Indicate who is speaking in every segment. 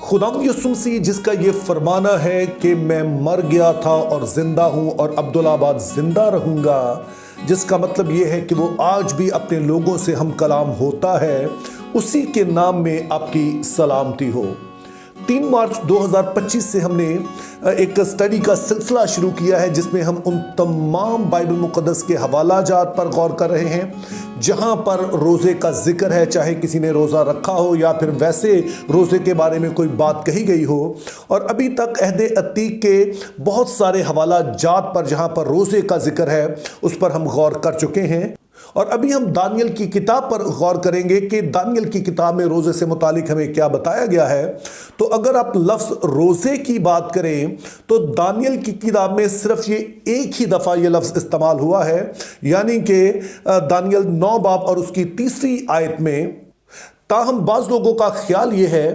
Speaker 1: खुदावंद यीशु मसीह जिसका ये फरमाना है कि मैं मर गया था और जिंदा हूं और अब्दुल्लाबाद जिंदा रहूंगा, जिसका मतलब ये है कि वो आज भी अपने लोगों से हम कलाम होता है, उसी के नाम में आपकी सलामती हो। 3 मार्च 2025 से हमने एक स्टडी का सिलसिला शुरू किया है जिसमें हम उन तमाम बाइबल मुक़द्दस के हवाला जात पर गौर कर रहे हैं जहां पर रोज़े का जिक्र है, चाहे किसी ने रोज़ा रखा हो या फिर वैसे रोज़े के बारे में कोई बात कही गई हो। और अभी तक अहदे अतीक के बहुत सारे हवाला जात पर जहां पर रोज़े का जिक्र है उस पर हम गौर कर चुके हैं। और अभी हम दानियल की किताब पर गौर करेंगे कि दानियल की किताब में रोज़े से मुतालिक हमें क्या बताया गया है। तो अगर आप लफ्ज़ रोज़े की बात करें तो दानियल की किताब में सिर्फ ये एक ही दफ़ा ये लफ्ज़ इस्तेमाल हुआ है, यानी कि दानियल 9 बाब और उसकी 3री आयत में। ताहम बाज़ लोगों का ख्याल ये है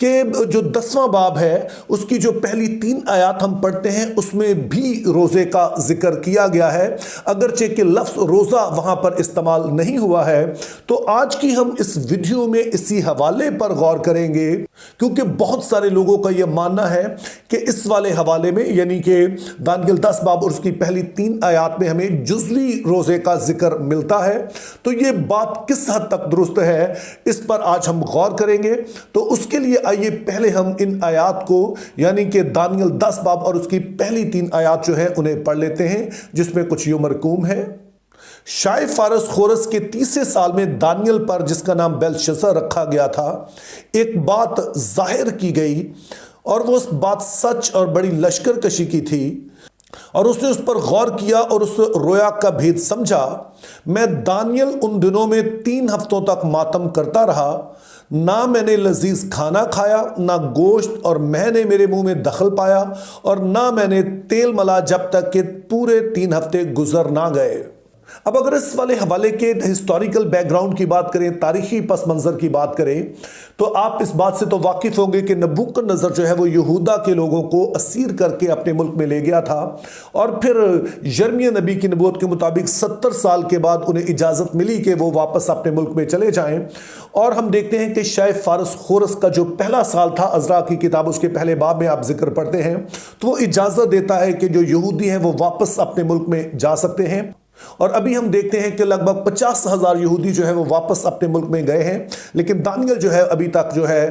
Speaker 1: कि जो 10वां बाब है उसकी जो पहली 3 आयत हम पढ़ते हैं उसमें भी रोज़े का जिक्र किया गया है, अगरचे कि लफ्ज़ रोज़ा वहाँ पर इस्तेमाल नहीं हुआ है। तो आज की हम इस वीडियो में इसी हवाले पर गौर करेंगे, क्योंकि बहुत सारे लोगों का यह मानना है कि इस वाले हवाले में यानी कि दानियल 10 बाब और उसकी पहली 3 आयत में हमें जुज़वी रोज़े का जिक्र मिलता है। तो ये बात किस हद तक दुरुस्त है इस पर आज हम गौर करेंगे। तो उसके लिए आइए पहले हम इन आयात को यानी कि दानियल 10 बाब और उसकी पहली 3 आयत जो है उन्हें पढ़ लेते हैं, जिसमें कुछ यूं मरकूम है। शाह फारस खोरस के 30वें साल में दानियल पर, जिसका नाम बेलशस्सर रखा गया था, एक बात जाहिर की गई और वो उस बात सच और बड़ी लश्कर कशी की थी और उसने उस पर गौर किया और उस रोया का भेद समझा। मैं दानियल उन दिनों में 3 हफ्तों तक मातम करता रहा, ना मैंने लजीज खाना खाया, ना गोश्त और मैंने मेरे मुंह में दखल पाया, और ना मैंने तेल मला जब तक कि पूरे 3 हफ्ते गुजर ना गए। अब अगर इस वाले हवाले के हिस्टोरिकल बैकग्राउंड की बात करें, तारीखी पस मंज़र की बात करें, तो आप इस बात से तो वाकिफ़ होंगे कि नबूकदनेस्सर जो है वो यहूदा के लोगों को असीर करके अपने मुल्क में ले गया था और फिर यिर्मयाह नबी की नबूवत के मुताबिक 70 साल के बाद उन्हें इजाज़त मिली कि वो वापस अपने मुल्क में चले जाएं। और हम देखते हैं कि शाह फारस खोरस का जो पहला साल था, अज़रा की किताब उसके पहले बाब में आप जिक्र पढ़ते हैं, तो वो इजाज़त देता है कि जो यहूदी हैं वो वापस अपने मुल्क में जा सकते हैं। और अभी हम देखते हैं कि लगभग 50,000 यहूदी जो है वो वापस अपने मुल्क में गए हैं, लेकिन दानियल जो है अभी तक जो है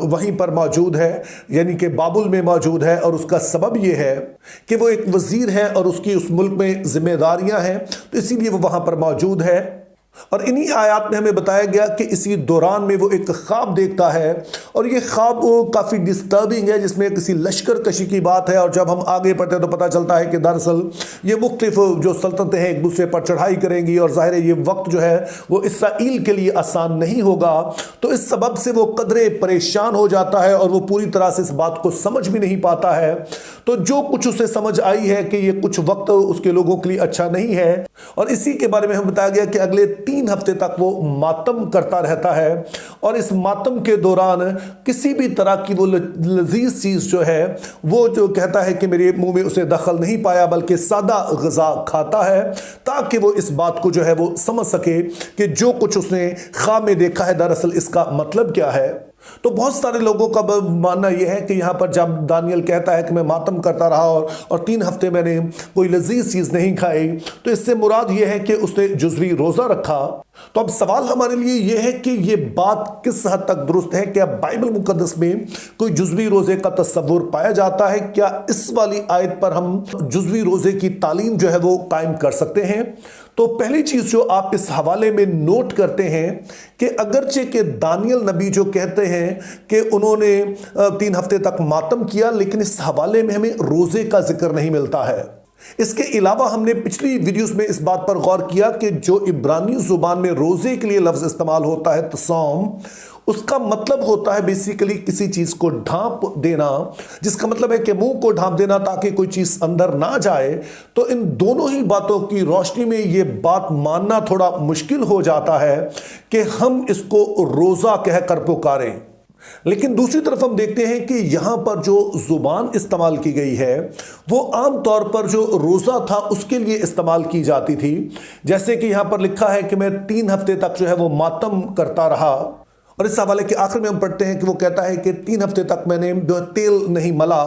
Speaker 1: वहीं पर मौजूद है, यानी कि बाबुल में मौजूद है। और उसका सबब ये है कि वो एक वजीर है और उसकी उस मुल्क में जिम्मेदारियां हैं, तो इसीलिए वो वहां पर मौजूद है। और इन्हीं आयत में हमें बताया गया कि इसी दौरान में वो एक ख्वाब देखता है और ये ख्वाब काफ़ी डिस्टर्बिंग है, जिसमें किसी लश्कर कशी की बात है। और जब हम आगे पढ़ते हैं तो पता चलता है कि दरअसल ये मुख्तलिफ जो सल्तनतें हैं एक दूसरे पर चढ़ाई करेंगी और ज़ाहिर है ये वक्त जो है वो इसराइल के लिए आसान नहीं होगा। तो इस सबब से वो कदरे परेशान हो जाता है और वो पूरी तरह से इस बात को समझ भी नहीं पाता है। तो जो कुछ उसे समझ आई है कि ये कुछ वक्त उसके लोगों के लिए अच्छा नहीं है, और इसी के बारे में हमें बताया गया कि अगले 3 हफ्ते तक वो मातम करता रहता है। और इस मातम के दौरान किसी भी तरह की वो लजीज चीज़ जो है वो जो कहता है कि मेरे मुंह में उसे दखल नहीं पाया, बल्कि सादा ग़िज़ा खाता है, ताकि वो इस बात को जो है वो समझ सके कि जो कुछ उसने ख्वाब में देखा है दरअसल इसका मतलब क्या है। तो बहुत सारे लोगों का मानना यह है कि यहाँ पर जब दानियल कहता है कि मैं मातम करता रहा और 3 हफ्ते मैंने कोई लजीज चीज़ नहीं खाई, तो इससे मुराद ये है कि उसने जुज़वी रोज़ा रखा। तो अब सवाल हमारे लिए यह है कि ये बात किस हद तक दुरुस्त है। क्या बाइबल मुक़द्दस में कोई जुज़वी रोज़े का तस्वुर पाया जाता है? क्या इस वाली आयत पर हम जुज़वी रोज़े की तालीम जो है वो कायम कर सकते हैं? तो पहली चीज़ जो आप इस हवाले में नोट करते हैं कि अगरचे के दानियल नबी जो कहते हैं कि उन्होंने 3 हफ्ते तक मातम किया, लेकिन इस हवाले में हमें रोज़े का जिक्र नहीं मिलता है। इसके अलावा हमने पिछली वीडियोस में इस बात पर गौर किया कि जो इब्रानी जुबान में रोज़े के लिए लफ्ज़ इस्तेमाल होता है तसौम, उसका मतलब होता है बेसिकली किसी चीज़ को ढांप देना, जिसका मतलब है कि मुंह को ढांप देना ताकि कोई चीज़ अंदर ना जाए। तो इन दोनों ही बातों की रोशनी में ये बात मानना थोड़ा मुश्किल हो जाता है कि हम इसको रोज़ा कहकर पुकारें। लेकिन दूसरी तरफ हम देखते हैं कि यहाँ पर जो जुबान इस्तेमाल की गई है वो आम तौर पर जो रोज़ा था उसके लिए इस्तेमाल की जाती थी। जैसे कि यहाँ पर लिखा है कि मैं 3 हफ्ते तक जो है वो मातम करता रहा, और इस हवाले के आखिर में हम पढ़ते हैं कि वो कहता है कि 3 हफ्ते तक मैंने तेल नहीं मला।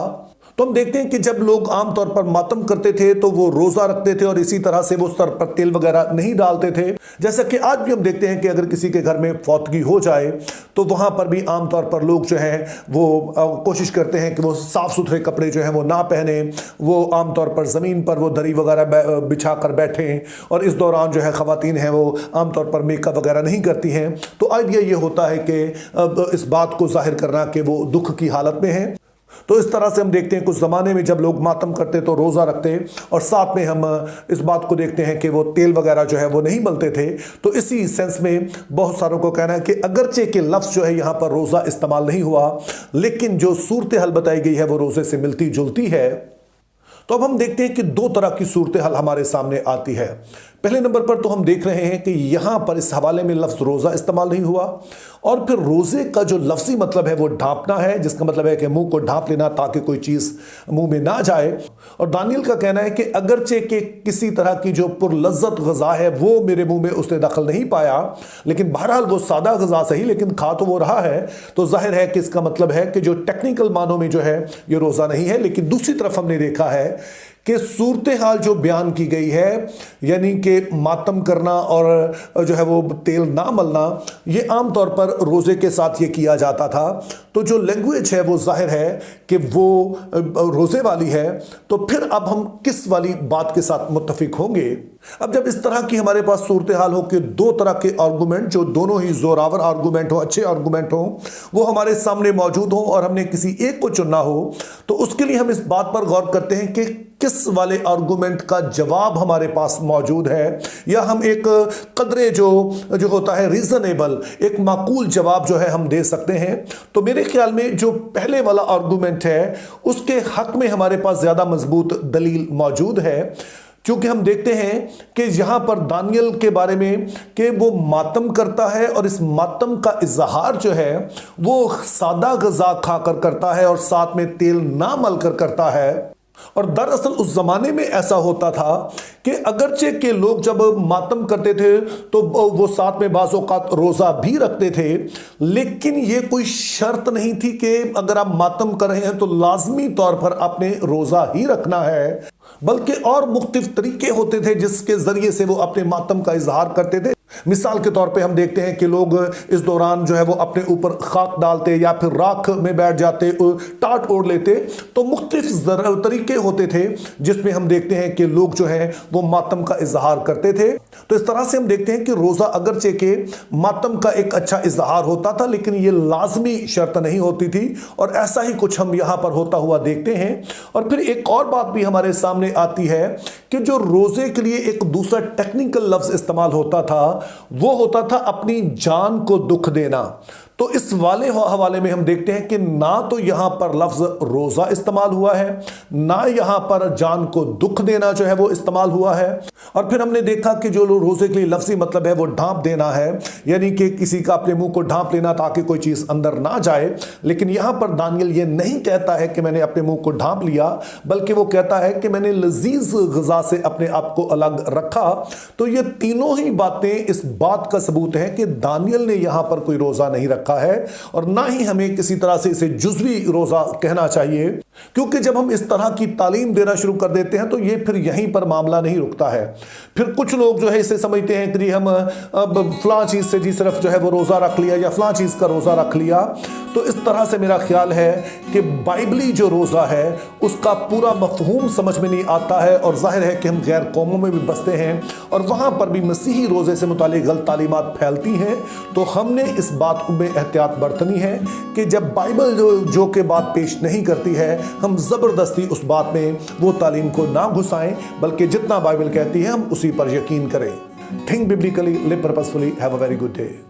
Speaker 1: तो हम देखते हैं कि जब लोग आमतौर पर मातम करते थे तो वो रोजा रखते थे और इसी तरह से वो सर पर तेल वगैरह नहीं डालते थे। जैसा कि आज भी हम देखते हैं कि अगर किसी के घर में फौतगी हो जाए तो वहां पर भी आमतौर पर लोग जो है वो कोशिश करते हैं कि वो साफ सुथरे कपड़े जो है वो ना पहने, वो आमतौर पर ज़मीन पर वो दरी वगैरह बिछा कर बैठें और इस दौरान जो है ख़वातीन हैं वो आमतौर पर मेकअप वगैरह नहीं करती हैं। तो आइडिया ये होता है कि इस बात को जाहिर करना कि वो दुख की हालत में हैं। तो इस तरह से हम देखते हैं कुछ ज़माने में जब लोग मातम करते तो रोज़ा रखते और साथ में हम इस बात को देखते हैं कि वो तेल वगैरह जो है वो नहीं मलते थे। तो इसी सेंस में बहुत सारों को कहना है कि अगरचे के लफ्ज़ जो है यहाँ पर रोज़ा इस्तेमाल नहीं हुआ, लेकिन जो सूरत हाल बताई गई है वो रोज़े से मिलती जुलती है। तो अब हम देखते हैं कि 2 तरह की सूरत हाल हमारे सामने आती है। पहले नंबर पर तो हम देख रहे हैं कि यहाँ पर इस हवाले में लफ्ज़ रोज़ा इस्तेमाल नहीं हुआ और फिर रोज़े का जो लफ्ज़ी मतलब है वो ढांपना है, जिसका मतलब है कि मुंह को ढांप लेना ताकि कोई चीज़ मुंह में ना जाए। और दानियल का कहना है कि अगरचे के किसी तरह की जो पुरलज़्ज़त ग़ज़ा है वो मेरे मुंह में उसने दखल नहीं पाया, लेकिन बहरहाल वो सादा ग़ज़ा सही लेकिन खा तो वो रहा है। तो जाहिर है कि इसका मतलब है कि जो टेक्निकल मानों में जो है ये रोज़ा नहीं है। लेकिन दूसरी तरफ हमने देखा है कि सूरत हाल जो बयान की गई है, यानी कि मातम करना और जो है वो तेल ना मलना, ये आम तौर पर रोज़े के साथ ये किया जाता था। तो जो लैंग्वेज है वो जाहिर है कि वो रोज़े वाली है। तो फिर अब हम किस वाली बात के साथ मुत्तफिक होंगे? अब जब इस तरह की हमारे पास सूरत हाल हो कि 2 तरह के आर्गूमेंट, जो दोनों ही जोरावर आर्गूमेंट हो, अच्छे आर्गूमेंट हो, वो हमारे सामने मौजूद हो और हमने किसी एक को चुनना हो, तो उसके लिए हम इस बात पर गौर करते हैं कि किस वाले आर्गूमेंट का जवाब हमारे पास मौजूद है, या हम एक कदरे जो होता है रीजनेबल, एक माकूल जवाब जो है हम दे सकते हैं। तो मेरे ख्याल में जो पहले वाला आर्गूमेंट है उसके हक में हमारे पास ज़्यादा मजबूत दलील मौजूद है, क्योंकि हम देखते हैं कि यहाँ पर दानियल के बारे में कि वो मातम करता है और इस मातम का इजहार जो है वो सादा ग़ज़ा खाकर करता है और साथ में तेल ना मल कर करता है। और दरअसल उस जमाने में ऐसा होता था कि अगरचे के लोग जब मातम करते थे तो वो साथ में बाज़ औक़ात रोज़ा भी रखते थे, लेकिन ये कोई शर्त नहीं थी कि अगर आप मातम कर रहे हैं तो लाजमी तौर पर आपने रोज़ा ही रखना है, बल्कि और मुख्तलिफ तरीके होते थे जिसके ज़रिए से वो अपने मातम का इजहार करते थे। मिसाल के तौर पे हम देखते हैं कि लोग इस दौरान जो है वो अपने ऊपर खाक डालते या फिर राख में बैठ जाते, टाट ओढ़ लेते। तो मुख्तलिफ तरीके होते थे जिसमें हम देखते हैं कि लोग जो है वो मातम का इजहार करते थे। तो इस तरह से हम देखते हैं कि रोज़ा अगरचे के मातम का एक अच्छा इजहार होता था, लेकिन ये लाजमी शर्त नहीं होती थी, और ऐसा ही कुछ हम यहाँ पर होता हुआ देखते हैं। और फिर एक और बात भी हमारे सामने आती है कि जो रोज़े के लिए एक दूसरा टेक्निकल लफ्ज़ इस्तेमाल होता था वो होता था अपनी जान को दुख देना। तो इस वाले हवाले में हम देखते हैं कि ना तो यहां पर लफ्ज़ रोज़ा इस्तेमाल हुआ है, ना यहां पर जान को दुख देना जो है वो इस्तेमाल हुआ है। और फिर हमने देखा कि जो रोज़े के लिए लफ्ज़ी मतलब है वो ढांप देना है, यानी कि किसी का अपने मुंह को ढांप लेना ताकि कोई चीज़ अंदर ना जाए। लेकिन यहां पर दानियल ये नहीं कहता है कि मैंने अपने मुंह को ढांप लिया, बल्कि वो कहता है कि मैंने लजीज ग़ज़ा से अपने आप को अलग रखा। तो ये तीनों ही बातें इस बात का सबूत है कि दानियल ने यहां पर कोई रोज़ा नहीं रखा है, और ना ही हमें किसी तरह से इसे जुज़वी रोज़ा कहना चाहिए, क्योंकि जब हम इस तरह की तालीम देना शुरू कर देते हैं तो ये फिर यहीं पर मामला नहीं रुकता है। फिर कुछ लोग जो है इसे समझते हैं कि हम अब फ़लाँ चीज़ से जी सिर्फ जो है वो रोज़ा रख लिया या फ़लाँ चीज़ का रोज़ा रख लिया। तो इस तरह से मेरा ख्याल है कि बाइबली जो रोज़ा है उसका पूरा मफ़हूम समझ में नहीं आता है, और जाहिर है कि हम गैर कौमों में भी बसते हैं और वहाँ पर भी मसीही रोज़े से मुतालिक गलत तालीमात फैलती हैं। तो हमने इस बात में एहतियात बरतनी है कि जब बाइबल जो के बात पेश नहीं करती है, हम ज़बरदस्ती उस बात में वो तालीम को ना घुसाएं, बल्कि जितना बाइबल कहती है हम उसी पर यकीन करें। Think biblically, live purposefully, have a very good day.